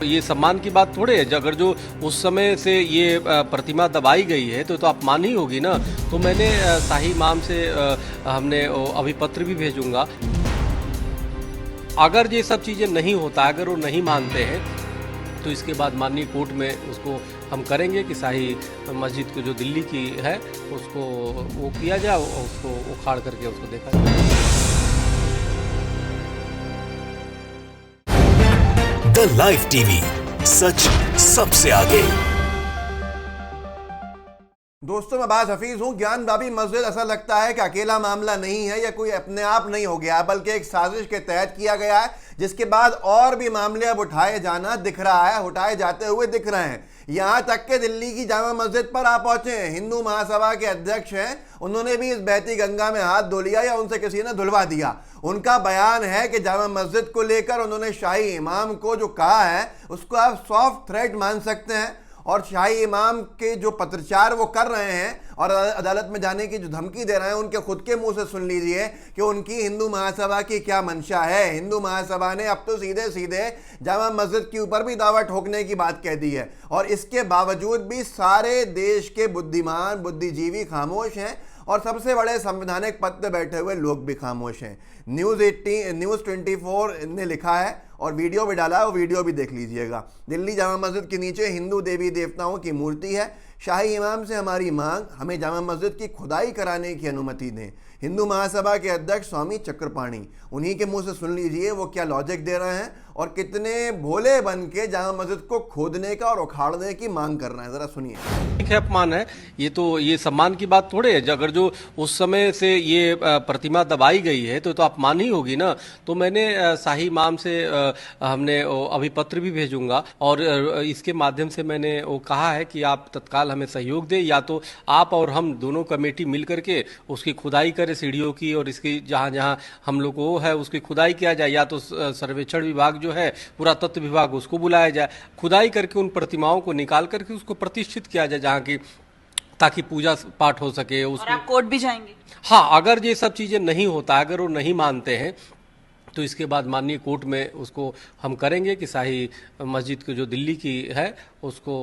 ये सम्मान की बात थोड़े है। अगर जो उस समय से ये प्रतिमा दबाई गई है तो अपमान ही होगी ना। तो मैंने शाही इमाम से हमने अभिपत्र भी भेजूंगा। अगर ये सब चीज़ें नहीं होता, अगर वो नहीं मानते हैं तो इसके बाद माननीय कोर्ट में उसको हम करेंगे कि शाही मस्जिद को जो दिल्ली की है उसको वो किया जाए, उसको उखाड़ करके उसको देखा जाए। द लाइव टीवी, सच सबसे आगे। दोस्तों, मैं अब्बास हफीज हूं। ज्ञान बाबी मस्जिद ऐसा लगता है कि अकेला मामला नहीं है या कोई अपने आप नहीं हो गया, बल्कि एक साजिश के तहत किया गया है, जिसके बाद और भी मामले अब उठाए जाना दिख रहा है, उठाए जाते हुए दिख रहे हैं। यहां तक के दिल्ली की जामा मस्जिद पर आप पहुंचे हैं। हिंदू महासभा के अध्यक्ष हैं, उन्होंने भी इस बहती गंगा में हाथ धो लिया या उनसे किसी ने धुलवा दिया। उनका बयान है कि जामा मस्जिद को लेकर उन्होंने शाही इमाम को जो कहा है उसको आप सॉफ्ट थ्रेट मान सकते हैं, और शाही इमाम के जो पत्रचार वो कर रहे हैं और अदालत में जाने की जो धमकी दे रहे हैं, उनके खुद के मुंह से सुन लीजिए कि उनकी हिंदू महासभा की क्या मंशा है। हिंदू महासभा ने अब तो सीधे सीधे जामा मस्जिद के ऊपर भी दावा ठोकने की बात कह दी है, और इसके बावजूद भी सारे देश के बुद्धिमान बुद्धिजीवी खामोश हैं और सबसे बड़े संवैधानिक पद पर बैठे हुए लोग भी खामोश हैं। न्यूज़ 24 ने लिखा है और वीडियो भी डाला है, वो वीडियो भी देख लीजिएगा। दिल्ली जामा मस्जिद के नीचे हिंदू देवी देवताओं की मूर्ति है। शाही इमाम से हमारी मांग, हमें जामा मस्जिद की खुदाई कराने की अनुमति दें। हिंदू महासभा के अध्यक्ष स्वामी चक्रपाणी, उन्हीं के मुंह से सुन लीजिए वो क्या लॉजिक दे रहे हैं और कितने भोले बन के जामा मस्जिद को खोदने का और उखाड़ने की मांग कर रहे हैं। जरा सुनिए। ठीक है, अपमान है ये, तो ये सम्मान की बात थोड़े है। अगर जो उस समय से ये प्रतिमा दबाई गई है तो अपमान ही होगी ना। तो मैंने शाही इमाम से हमने अभिपत्र भी भेजूंगा और इसके माध्यम से मैंने वो कहा है कि आप तत्काल हमें सहयोग दें, या तो आप और हम दोनों कमेटी मिल करके उसकी खुदाई करें सीढ़ियों की, और इसकी जहां जहां हम लोग को है उसकी खुदाई किया जाए, या तो सर्वेक्षण विभाग जो है पुरातत्व विभाग उसको बुलाया जाए, खुदाई करके उन प्रतिमाओं को निकाल करके उसको प्रतिष्ठित किया जाए जहाँ की, ताकि पूजा पाठ हो सके। और आप कोर्ट भी जाएंगे? हाँ, अगर ये सब चीजें नहीं होता, अगर वो नहीं मानते हैं तो इसके बाद माननीय कोर्ट में उसको हम करेंगे कि शाही मस्जिद को जो दिल्ली की है उसको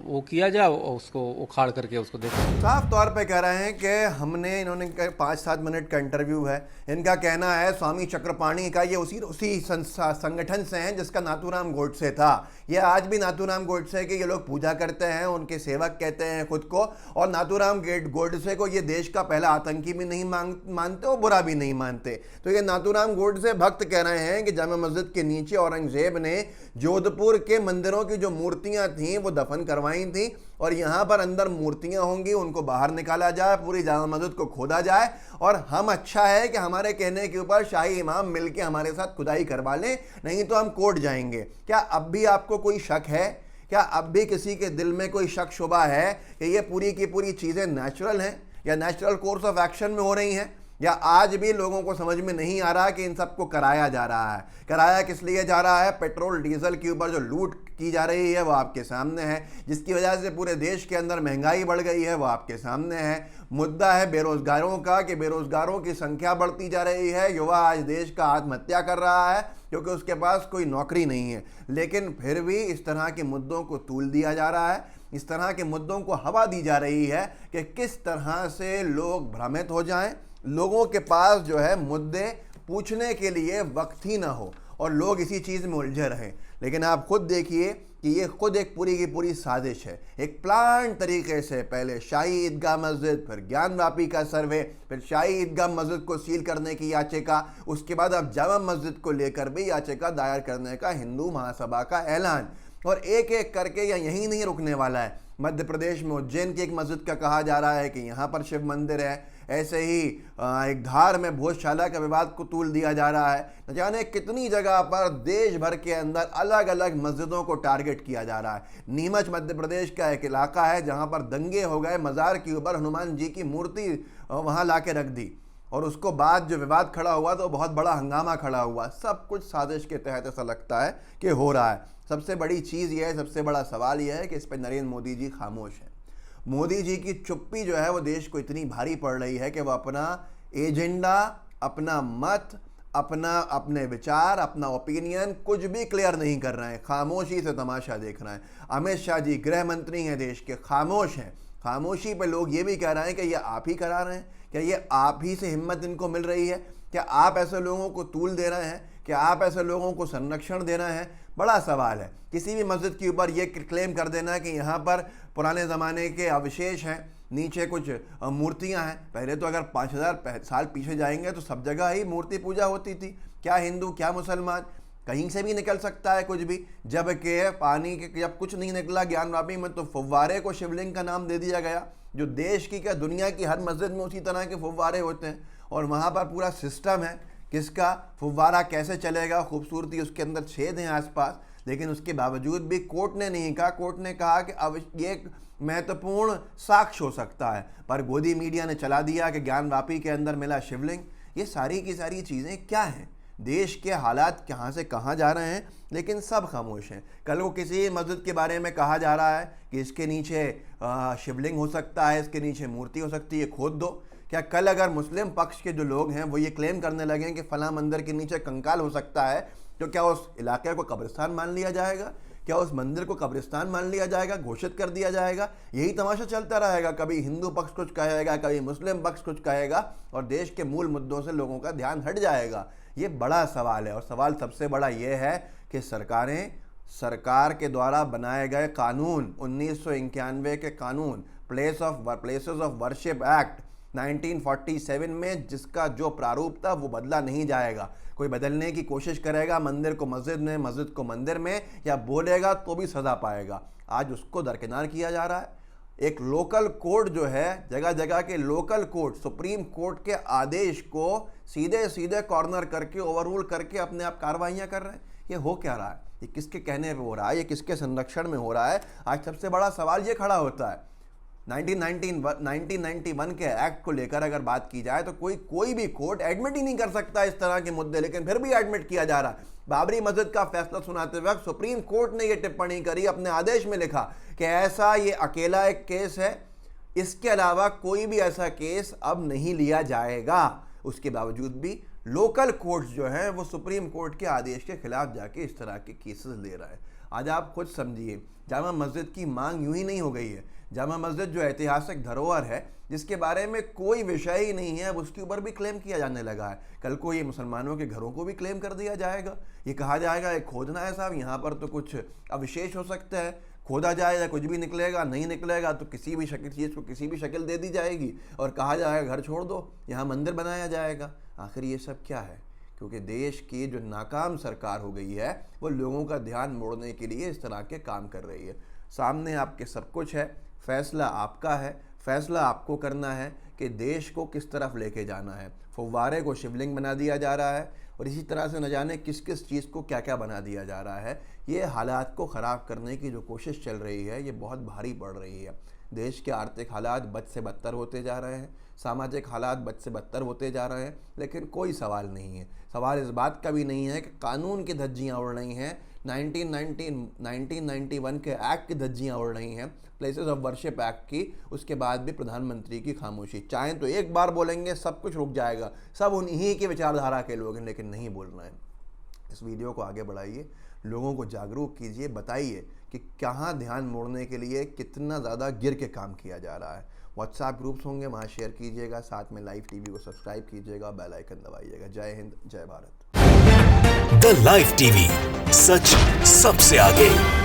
वो किया जाए, उसको उखाड़ करके उसको देखा। साफ तौर पे कह रहे हैं कि हमने, इन्होंने 5-7 मिनट का इंटरव्यू है, इनका कहना है स्वामी चक्रपाणी का, ये उसी संगठन से हैं जिसका नाथूराम गोडसे था। ये आज भी नाथूराम गोडसे के ये लोग पूजा करते हैं, उनके सेवक कहते हैं खुद को, और नाथूराम गोडसे को ये देश का पहला आतंकी भी नहीं मानते और बुरा भी नहीं मानते। तो ये नाथूराम गोडसे भक्त कह रहे हैं कि जामा मस्जिद के नीचे औरंगजेब ने जोधपुर के मंदिरों की जो मूर्तियां थीं वो दफन करवाई थी, और यहाँ पर अंदर मूर्तियां होंगी, उनको बाहर निकाला जाए, पूरी जामा मस्जिद को खोदा जाए, और हम, अच्छा है कि हमारे कहने के ऊपर शाही इमाम मिलके हमारे साथ खुदाई करवा लें, नहीं तो हम कोर्ट जाएंगे। क्या अब भी आपको कोई शक है? क्या अब भी किसी के दिल में कोई शक शुबा है कि ये पूरी की पूरी चीज़ें नेचुरल हैं या नेचुरल कोर्स ऑफ एक्शन में हो रही हैं, या आज भी लोगों को समझ में नहीं आ रहा कि इन सबको कराया जा रहा है? कराया किस लिए जा रहा है? पेट्रोल डीजल के ऊपर जो लूट की जा रही है वो आपके सामने है, जिसकी वजह से पूरे देश के अंदर महंगाई बढ़ गई है वो आपके सामने है। मुद्दा है बेरोजगारों का, कि बेरोजगारों की संख्या बढ़ती जा रही है। युवा आज देश का आत्महत्या कर रहा है क्योंकि उसके पास कोई नौकरी नहीं है, लेकिन फिर भी इस तरह के मुद्दों को तूल दिया जा रहा है, इस तरह के मुद्दों को हवा दी जा रही है कि किस तरह से लोग भ्रमित हो जाएं, लोगों के पास जो है मुद्दे पूछने के लिए वक्त ही ना हो और लोग इसी चीज़ में उलझे रहें। लेकिन आप खुद देखिए कि ये खुद एक पूरी की पूरी साजिश है। एक प्लान तरीके से पहले शाही ईदगाह मस्जिद, फिर ज्ञानवापी का सर्वे, फिर शाही ईदगाह मस्जिद को सील करने की याचिका, उसके बाद अब जामा मस्जिद को लेकर भी याचिका दायर करने का हिंदू महासभा का ऐलान, और एक एक करके यहीं नहीं रुकने वाला है। मध्य प्रदेश में उज्जैन की एक मस्जिद का कहा जा रहा है कि यहाँ पर शिव मंदिर है, ऐसे ही एक धार में भोजशाला का विवाद को तूल दिया जा रहा है। न जाने कितनी जगह पर देश भर के अंदर अलग अलग मस्जिदों को टारगेट किया जा रहा है। नीमच मध्य प्रदेश का एक इलाका है जहाँ पर दंगे हो गए, मज़ार के ऊपर हनुमान जी की मूर्ति वहाँ ला के रख दी, और उसको बाद जो विवाद खड़ा हुआ तो बहुत बड़ा हंगामा खड़ा हुआ। सब कुछ साजिश के तहत ऐसा लगता है कि हो रहा है। सबसे बड़ी चीज़ यह है, सबसे बड़ा सवाल यह है कि इस पर नरेंद्र मोदी जी खामोश हैं। मोदी जी की चुप्पी जो है वो देश को इतनी भारी पड़ रही है कि वो अपना एजेंडा, अपना मत, अपने विचार, अपना ओपिनियन कुछ भी क्लियर नहीं कर रहे हैं, खामोशी से तमाशा देख रहे हैं। अमित शाह जी गृह मंत्री हैं देश के, खामोश हैं। खामोशी पे लोग ये भी कह रहे हैं कि ये आप ही करा रहे हैं, क्या ये आप ही से हिम्मत इनको मिल रही है, क्या आप ऐसे लोगों को तूल दे रहे हैं, क्या आप ऐसे लोगों को संरक्षण दे रहे हैं? बड़ा सवाल है। किसी भी मस्जिद के ऊपर ये क्लेम कर देना कि यहाँ पर पुराने ज़माने के अवशेष हैं, नीचे कुछ मूर्तियां हैं। पहले तो अगर 5000 साल पीछे जाएंगे तो सब जगह ही मूर्ति पूजा होती थी, क्या हिंदू क्या मुसलमान, कहीं से भी निकल सकता है कुछ भी। जबकि पानी के जब कुछ नहीं निकला ज्ञानवापी में तो फव्वारे को शिवलिंग का नाम दे दिया गया, जो देश की क्या दुनिया की हर मस्जिद में उसी तरह के फव्वारे होते हैं। और वहाँ पर पूरा सिस्टम है किसका फव्वारा कैसे चलेगा, खूबसूरती उसके अंदर छेद हैं आसपास, लेकिन उसके बावजूद भी कोर्ट ने नहीं कहा। कोर्ट ने कहा कि अब ये एक महत्वपूर्ण साक्ष्य हो सकता है, पर गोदी मीडिया ने चला दिया कि ज्ञानवापी के अंदर मिला शिवलिंग। ये सारी की सारी चीज़ें क्या हैं? देश के हालात कहाँ से कहाँ जा रहे हैं, लेकिन सब खामोश हैं। कल को किसी मस्जिद के बारे में कहा जा रहा है कि इसके नीचे शिवलिंग हो सकता है, इसके नीचे मूर्ति हो सकती है, खोद दो। क्या कल अगर मुस्लिम पक्ष के जो लोग हैं वो ये क्लेम करने लगे कि फलां मंदिर के नीचे कंकाल हो सकता है, तो क्या उस इलाके को कब्रिस्तान मान लिया जाएगा? क्या उस मंदिर को कब्रिस्तान मान लिया जाएगा, घोषित कर दिया जाएगा? यही तमाशा चलता रहेगा। कभी हिंदू पक्ष कुछ कहेगा, कभी मुस्लिम पक्ष कुछ कहेगा, और देश के मूल मुद्दों से लोगों का ध्यान हट जाएगा। ये बड़ा सवाल है। और सवाल सबसे बड़ा ये है कि सरकार के द्वारा बनाए गए कानून, 1991 के कानून, प्लेसेस ऑफ वर्शिप एक्ट 1947 में, जिसका जो प्रारूप था वो बदला नहीं जाएगा। कोई बदलने की कोशिश करेगा मंदिर को मस्जिद में, मस्जिद को मंदिर में, या बोलेगा तो भी सजा पाएगा। आज उसको दरकिनार किया जा रहा है। एक लोकल कोर्ट जो है, जगह जगह के लोकल कोर्ट सुप्रीम कोर्ट के आदेश को सीधे सीधे कॉर्नर करके, ओवररूल करके अपने आप कार्रवाइयाँ कर रहे हैं। ये हो क्या रहा है? ये किसके कहने पे हो रहा है? ये किसके संरक्षण में हो रहा है? आज सबसे बड़ा सवाल ये खड़ा होता है। 1991 के एक्ट को लेकर अगर बात की जाए तो कोई भी कोर्ट एडमिट ही नहीं कर सकता इस तरह के मुद्दे, लेकिन फिर भी एडमिट किया जा रहा है। बाबरी मस्जिद का फैसला सुनाते वक्त सुप्रीम कोर्ट ने यह टिप्पणी करी, अपने आदेश में लिखा कि ऐसा ये अकेला एक केस है, इसके अलावा कोई भी ऐसा केस अब नहीं लिया जाएगा। उसके बावजूद भी लोकल कोर्ट्स जो हैं वो सुप्रीम कोर्ट के आदेश के खिलाफ जाके इस तरह के केसेस ले रहा है। आज आप खुद समझिए, जामा मस्जिद की मांग यूं ही नहीं हो गई है। जामा मस्जिद जो ऐतिहासिक धरोहर है, जिसके बारे में कोई विषय ही नहीं है, उसके ऊपर भी क्लेम किया जाने लगा है। कल को ये मुसलमानों के घरों को भी क्लेम कर दिया जाएगा। ये कहा जाएगा ये खोदना है साहब, यहाँ पर तो कुछ अवशेष हो सकते हैं, खोदा जाएगा, कुछ भी निकलेगा, नहीं निकलेगा तो किसी भी चीज़ को किसी भी शक्ल दे दी जाएगी और कहा जाएगा घर छोड़ दो, यहाँ मंदिर बनाया जाएगा। आखिर ये सब क्या है? क्योंकि देश की जो नाकाम सरकार हो गई है वो लोगों का ध्यान मोड़ने के लिए इस तरह के काम कर रही है। सामने आपके सब कुछ है, फैसला आपका है, फैसला आपको करना है कि देश को किस तरफ लेके जाना है। फव्वारे को शिवलिंग बना दिया जा रहा है और इसी तरह से न जाने किस किस चीज़ को क्या क्या बना दिया जा रहा है। ये हालात को ख़राब करने की जो कोशिश चल रही है ये बहुत भारी पड़ रही है। देश के आर्थिक हालात बद से बदतर होते जा रहे हैं, सामाजिक हालात बद से बदतर होते जा रहे हैं, लेकिन कोई सवाल नहीं है। सवाल इस बात का भी नहीं है कि कानून की धज्जियाँ उड़ रही हैं, 1991 के एक्ट की धज्जियाँ उड़ रही हैं, प्लेसेस ऑफ वर्शिप एक्ट की, उसके बाद भी प्रधानमंत्री की खामोशी। चाहें तो एक बार बोलेंगे सब कुछ रुक जाएगा, सब उन्हीं की विचारधारा के लोग हैं, लेकिन नहीं बोल रहे हैं। इस वीडियो को आगे बढ़ाइए, लोगों को जागरूक कीजिए, बताइए कि कहाँ ध्यान मोड़ने के लिए कितना ज़्यादा गिर के काम किया जा रहा है। व्हाट्सएप ग्रुप्स होंगे, वहाँ शेयर कीजिएगा, साथ में लाइव टीवी को सब्सक्राइब कीजिएगा, बेल आइकन दबाइएगा। जय हिंद, जय भारत। द लाइव टीवी, सच सबसे आगे।